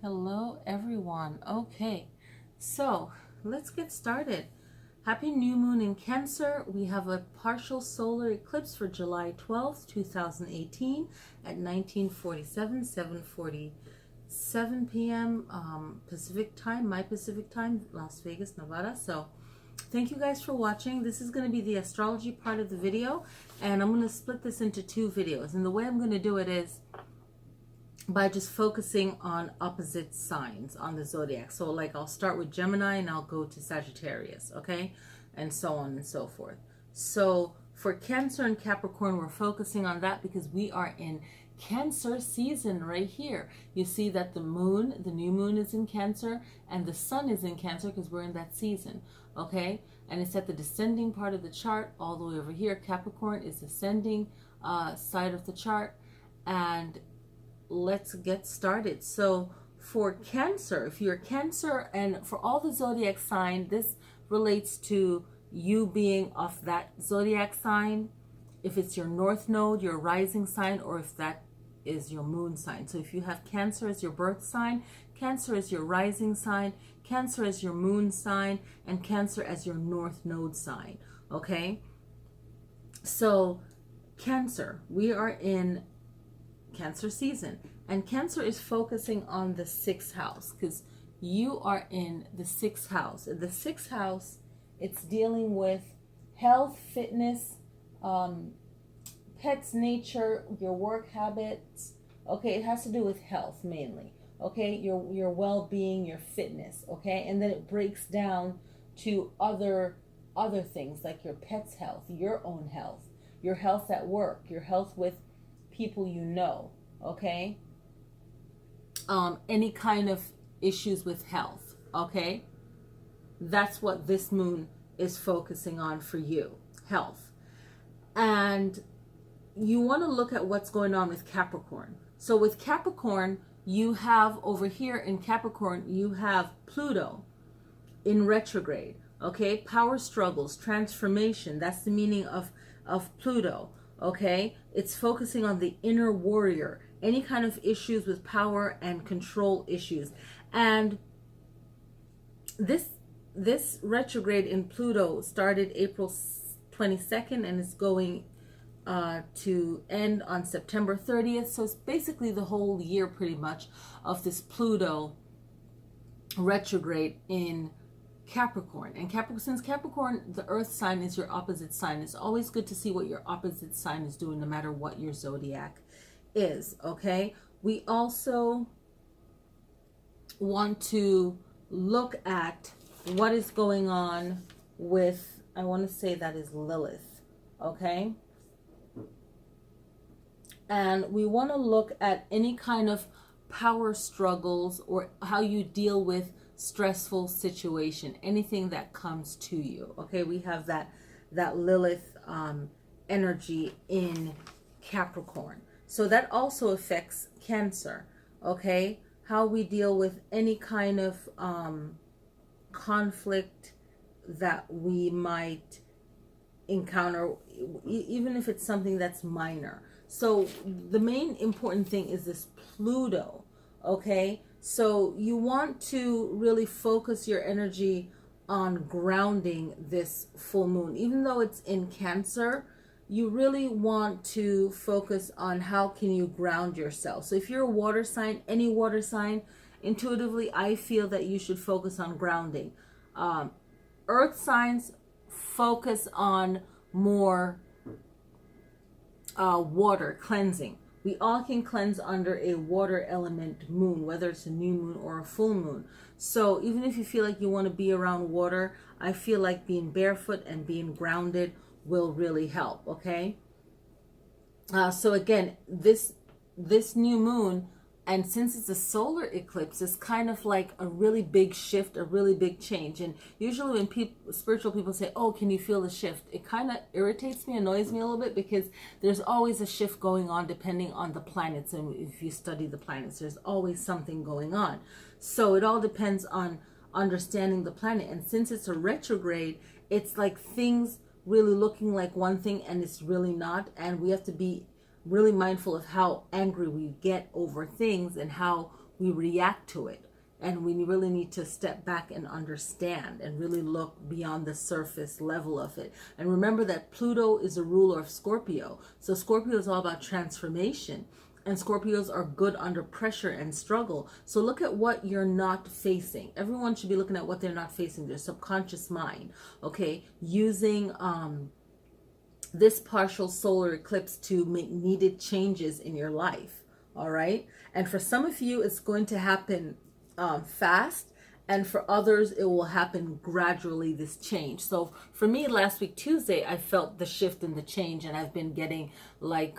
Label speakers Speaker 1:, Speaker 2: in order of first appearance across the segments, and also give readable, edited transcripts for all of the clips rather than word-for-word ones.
Speaker 1: Hello everyone. Okay, so let's get started. Happy new moon in Cancer. We have a partial solar eclipse for July 12th, 2018 at 1947, 7:47 p.m. Pacific time, my Pacific time, Las Vegas, Nevada. So thank you guys for watching. This is going to be the astrology part of the video, and I'm going to split this into two videos. And the way I'm going to do it is by just focusing on opposite signs on the zodiac. So like I'll start with Gemini and I'll go to Sagittarius, okay? And so on and so forth. So for Cancer and Capricorn, we're focusing on that because we are in Cancer season right here. You see that the moon, the new moon is in Cancer and the sun is in Cancer because we're in that season, okay? And it's at the descending part of the chart all the way over here. Capricorn is ascending side of the chart, and let's get started. So for Cancer, if you're Cancer, and for all the zodiac sign, this relates to you being of that zodiac sign. If it's your north node, your rising sign, or if that is your moon sign. So if you have Cancer as your birth sign, Cancer as your rising sign, Cancer as your moon sign, and Cancer as your north node sign, okay? So Cancer, we are in Cancer season, and Cancer is focusing on the 6th house because you are in the 6th house. In the 6th house, it's dealing with health, fitness, pets, nature, your work habits. Okay, it has to do with health mainly. Okay, your well-being, your fitness. Okay, and then it breaks down to other things like your pet's health, your own health, your health at work, your health with people you know, okay? Any kind of issues with health, okay? That's what this moon is focusing on for you, health. And you want to look at what's going on with Capricorn. So with Capricorn, you have over here in Capricorn, you have Pluto in retrograde, okay? Power struggles, transformation, that's the meaning of Pluto. Okay, it's focusing on the inner warrior, any kind of issues with power and control issues. And this retrograde in Pluto started April 22nd and is going to end on September 30th. So it's basically the whole year pretty much of this Pluto retrograde in Capricorn. And since Capricorn, the earth sign, is your opposite sign, it's always good to see what your opposite sign is doing no matter what your zodiac is, okay? We also want to look at what is going on with, I want to say that is Lilith, okay? And we want to look at any kind of power struggles or how you deal with stressful situation, anything that comes to you, okay? We have that Lilith energy in Capricorn, so that also affects Cancer, okay? How we deal with any kind of conflict that we might encounter, even if it's something that's minor. So the main important thing is this Pluto, okay? So you want to really focus your energy on grounding this full moon. Even though it's in Cancer, you really want to focus on how can you ground yourself. So if you're a water sign, any water sign, intuitively I feel that you should focus on grounding. Earth signs focus on more water cleansing. We all can cleanse under a water element moon, whether it's a new moon or a full moon. So even if you feel like you want to be around water, I feel like being barefoot and being grounded will really help, okay? So again, this new moon, and since it's a solar eclipse, it's kind of like a really big shift, a really big change. And usually when spiritual people say, oh, can you feel the shift? It kind of irritates me, annoys me a little bit, because there's always a shift going on depending on the planets. And if you study the planets, there's always something going on. So it all depends on understanding the planet. And since it's a retrograde, it's like things really looking like one thing and it's really not. And we have to be really mindful of how angry we get over things and how we react to it. And we really need to step back and understand and really look beyond the surface level of it. And remember that Pluto is a ruler of Scorpio. So Scorpio is all about transformation. And Scorpios are good under pressure and struggle. So look at what you're not facing. Everyone should be looking at what they're not facing, their subconscious mind. Okay, using this partial solar eclipse to make needed changes in your life. All right. And for some of you, it's going to happen fast, and for others it will happen gradually, this change. So for me, last week Tuesday, I felt the shift and the change, and I've been getting like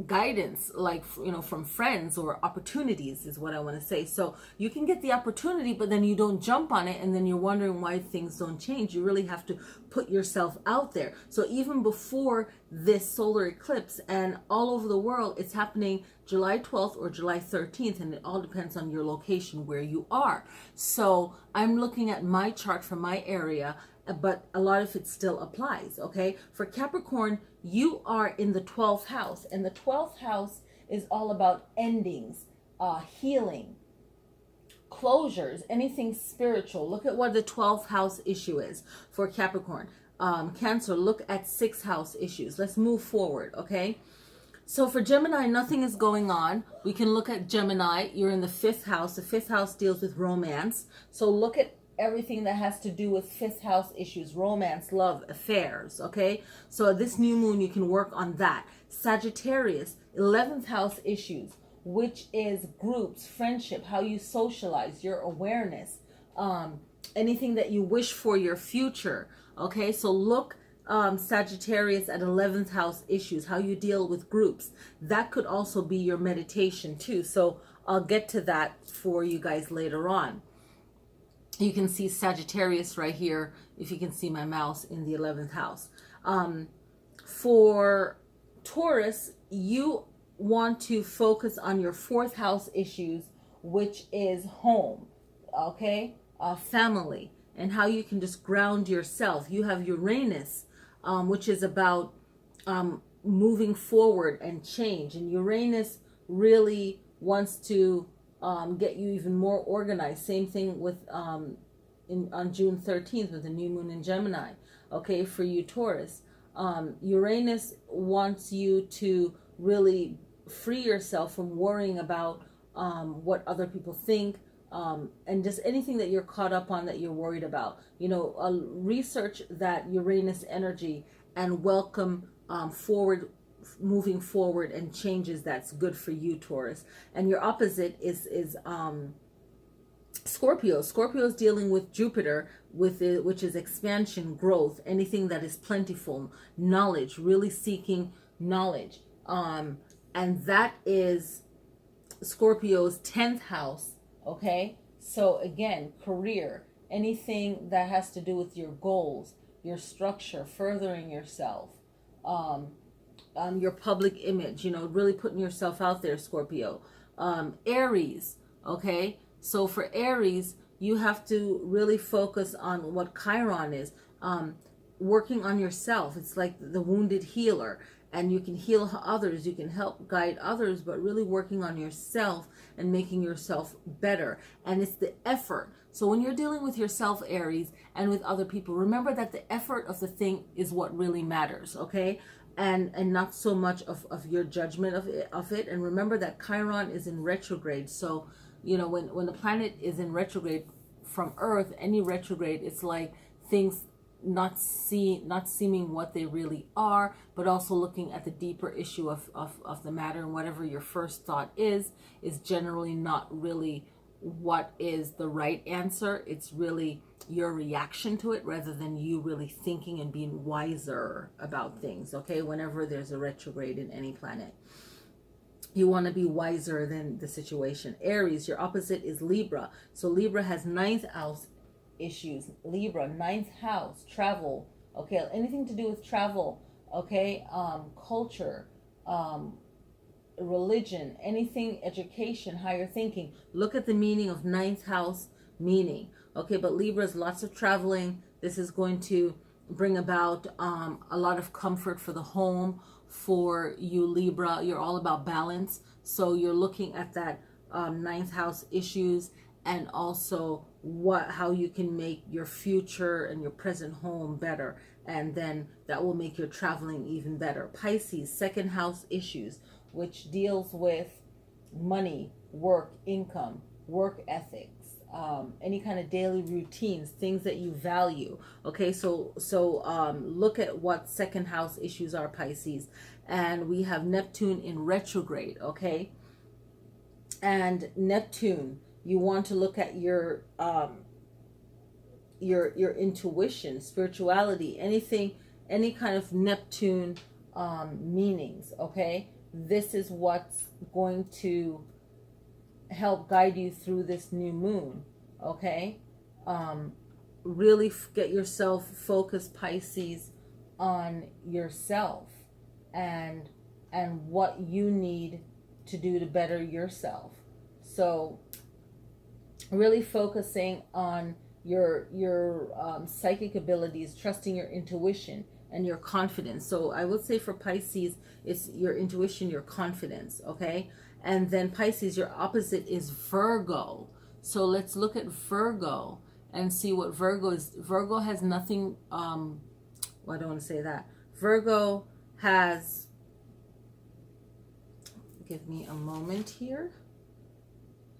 Speaker 1: guidance, like, you know, from friends, or opportunities is what I want to say. So you can get the opportunity, but then you don't jump on it, and then you're wondering why things don't change. You really have to put yourself out there. So even before this solar eclipse, and all over the world, it's happening July 12th or July 13th, and it all depends on your location, where you are. So I'm looking at my chart for my area, but a lot of it still applies. Okay, for Capricorn, you are in the 12th house, and the 12th house is all about endings, healing, closures, anything spiritual. Look at what the 12th house issue is for Capricorn. Cancer, look at 6th house issues. Let's move forward. Okay, so for Gemini, nothing is going on. We can look at Gemini. You're in the 5th house. The 5th house deals with romance. So look at everything that has to do with 5th house issues, romance, love, affairs. Okay, so this new moon, you can work on that. Sagittarius, 11th house issues, which is groups, friendship, how you socialize, your awareness, anything that you wish for your future. Okay, so look, Sagittarius, at 11th house issues, how you deal with groups. That could also be your meditation too. So I'll get to that for you guys later on. You can see Sagittarius right here, if you can see my mouse, in the 11th house. For Taurus, you want to focus on your 4th house issues, which is home, okay, family, and how you can just ground yourself. You have Uranus, which is about moving forward and change. And Uranus really wants to get you even more organized. Same thing with on June 13th with the new moon in Gemini. Okay, for you Taurus, Uranus wants you to really free yourself from worrying about what other people think, and just anything that you're caught up on that you're worried about. You know, research that Uranus energy and welcome moving forward and changes that's good for you, Taurus. And your opposite is Scorpio. Scorpio is dealing with Jupiter, which is expansion, growth, anything that is plentiful, knowledge, really seeking knowledge. And that is Scorpio's 10th house. Okay, so again, career, anything that has to do with your goals, your structure, furthering yourself, your public image, you know, really putting yourself out there, Scorpio. Aries, okay, so for Aries, you have to really focus on what Chiron is, working on yourself. It's like the wounded healer, and you can heal others, you can help guide others, but really working on yourself and making yourself better. And it's the effort. So when you're dealing with yourself, Aries, and with other people, remember that the effort of the thing is what really matters, okay? And not so much of your judgment of it. And remember that Chiron is in retrograde. So, you know, when the planet is in retrograde from Earth, any retrograde, it's like things not seeming what they really are, but also looking at the deeper issue of the matter, and whatever your first thought is generally not really what is the right answer. It's really your reaction to it rather than you really thinking and being wiser about things. Okay, whenever there's a retrograde in any planet, you want to be wiser than the situation. Aries, your opposite is Libra. So Libra has 9th house issues. Libra, 9th house, travel. Okay, anything to do with travel. Okay, culture, religion, anything, education, higher thinking. Look at the meaning of 9th house meaning. Okay, but Libra's lots of traveling. This is going to bring about a lot of comfort for the home, for you Libra. You're all about balance. So you're looking at that ninth house issues, and also how you can make your future and your present home better, and then that will make your traveling even better. Pisces, second house issues, which deals with money, work, income, work ethics, any kind of daily routines, things that you value. Okay, so look at what second house issues are, Pisces. And we have Neptune in retrograde. Okay, and Neptune, you want to look at your intuition, spirituality, anything, any kind of Neptune meanings. Okay, this is what's going to help guide you through this new moon. Okay, really get yourself focused, Pisces, on yourself and what you need to do to better yourself. So really focusing on your psychic abilities, trusting your intuition and your confidence. So I would say for Pisces, it's your intuition, your confidence. Okay, and then Pisces, your opposite is Virgo. So let's look at Virgo and see what Virgo is. Virgo has nothing, well, I don't want to say that. Virgo has, give me a moment here.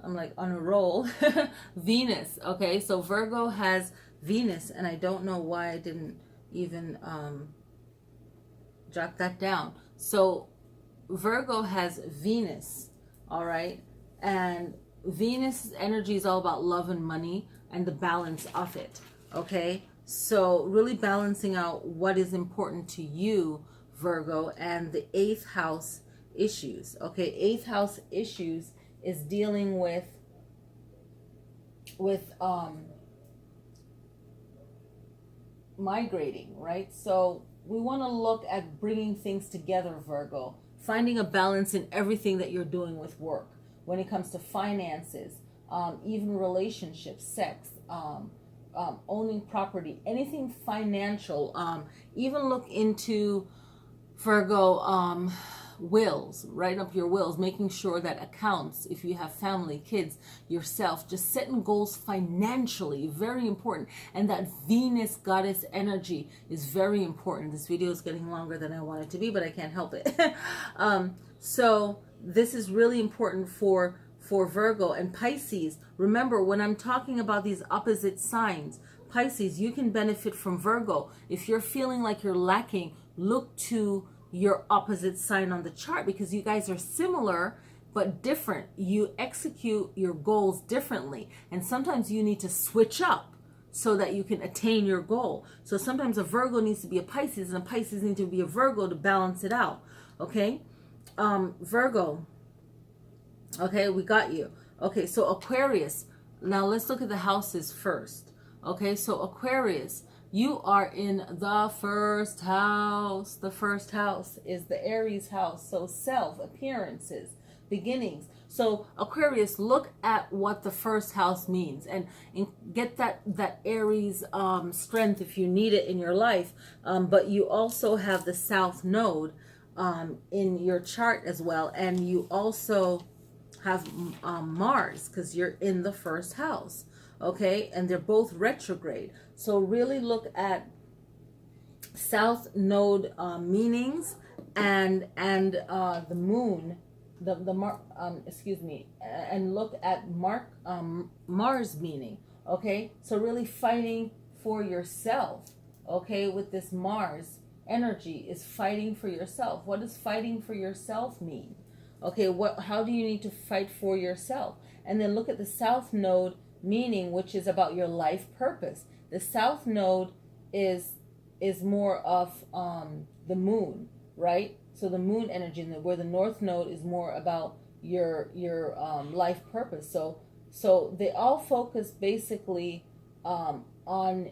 Speaker 1: I'm like on a roll. Venus. Okay, so Virgo has Venus, and I don't know why I didn't even jot that down. So Virgo has Venus, all right? And Venus' energy is all about love and money and the balance of it, okay? So really balancing out what is important to you, Virgo, and the 8th house issues, okay? 8th house issues is dealing with migrating, right? So we want to look at bringing things together, Virgo, finding a balance in everything that you're doing with work, when it comes to finances, even relationships, sex, owning property, anything financial. Even look into, Virgo, wills, write up your wills, making sure that accounts, if you have family, kids, yourself, just setting goals financially, very important. And that Venus goddess energy is very important. This video is getting longer than I want it to be, but I can't help it. So this is really important for Virgo and Pisces. Remember, when I'm talking about these opposite signs, Pisces, you can benefit from Virgo. If you're feeling like you're lacking, look to your opposite sign on the chart, because you guys are similar but different. You execute your goals differently, and sometimes you need to switch up so that you can attain your goal. So sometimes a Virgo needs to be a Pisces, and a Pisces needs to be a Virgo to balance it out. Okay, Virgo. Okay, we got you. Okay, so Aquarius. Now let's look at the houses first. Okay, so Aquarius, you are in the first house. The first house is the Aries house. So self, appearances, beginnings. So Aquarius, look at what the first house means, and get that Aries strength if you need it in your life. But you also have the South Node in your chart as well. And you also have Mars, because you're in the first house. Okay, and they're both retrograde. So really look at South Node meanings and the moon, and look at Mars meaning. Okay, so really fighting for yourself. Okay, with this Mars energy is fighting for yourself. What does fighting for yourself mean? Okay, how do you need to fight for yourself? And then look at the South Node meaning, which is about your life purpose. The South Node is more of the moon, right? So the moon energy, where the North Node is more about your life purpose. So they all focus basically on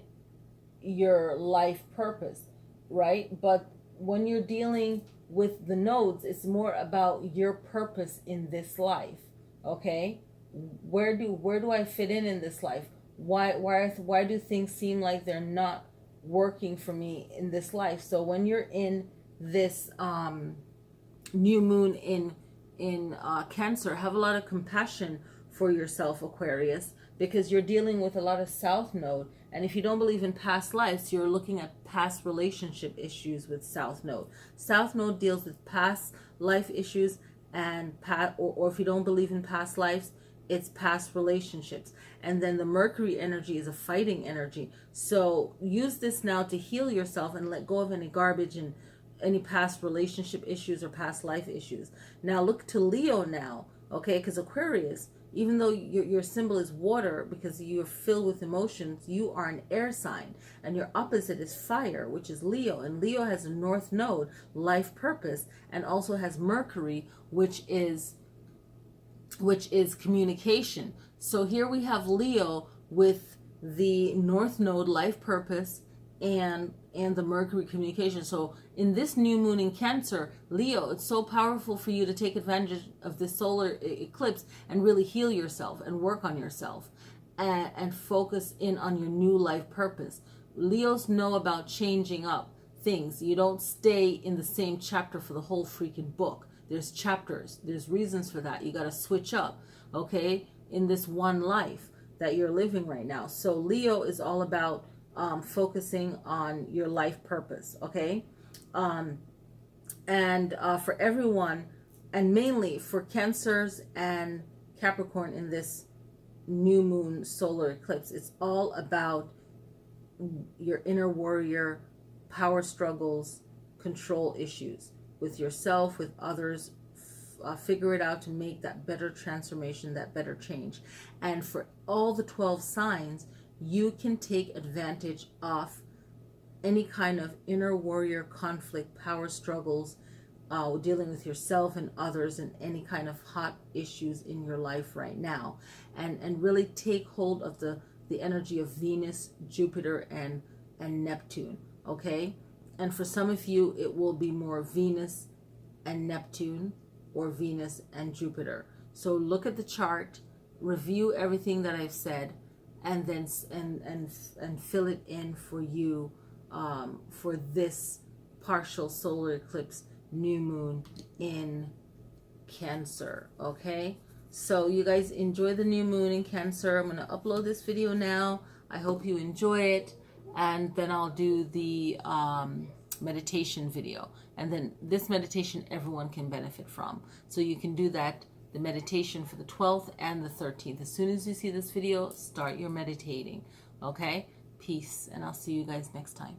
Speaker 1: your life purpose, right? But when you're dealing with the nodes, it's more about your purpose in this life. Okay, where do I fit in this life? Why do things seem like they're not working for me in this life? So when you're in this new moon in Cancer. Have a lot of compassion for yourself, Aquarius, because you're dealing with a lot of South Node. And if you don't believe in past lives, you're looking at past relationship issues with South Node. South Node deals with past life issues, and or if you don't believe in past lives, it's past relationships. And then the Mercury energy is a fighting energy. So use this now to heal yourself and let go of any garbage and any past relationship issues or past life issues. Now look to Leo now, okay? Because Aquarius, even though your symbol is water, because you're filled with emotions, you are an air sign, and your opposite is fire, which is Leo. And Leo has a North Node, life purpose, and also has Mercury, which is communication. So here we have Leo with the North Node, life purpose, and the Mercury, communication. So in this new moon in Cancer, Leo, it's so powerful for you to take advantage of this solar eclipse and really heal yourself and work on yourself and focus in on your new life purpose. Leos know about changing up things. You don't stay in the same chapter for the whole freaking book. There's chapters. There's reasons for that. You got to switch up, okay, in this one life that you're living right now. So Leo is all about focusing on your life purpose, okay? For everyone, and mainly for Cancers and Capricorn in this new moon solar eclipse, it's all about your inner warrior, power struggles, control issues with yourself, with others. Figure it out to make that better transformation, that better change. And for all the 12 signs, you can take advantage of any kind of inner warrior conflict, power struggles, dealing with yourself and others, and any kind of hot issues in your life right now, and really take hold of the energy of Venus, Jupiter, and Neptune, okay? And for some of you, it will be more Venus and Neptune, or Venus and Jupiter. So look at the chart, review everything that I've said, and then and fill it in for you for this partial solar eclipse new moon in Cancer, okay? So you guys enjoy the new moon in Cancer. I'm going to upload this video now. I hope you enjoy it, and then I'll do the meditation video, and then this meditation everyone can benefit from. So you can do that, the meditation for the 12th and the 13th. As soon as you see this video, start your meditating, okay? Peace, and I'll see you guys next time.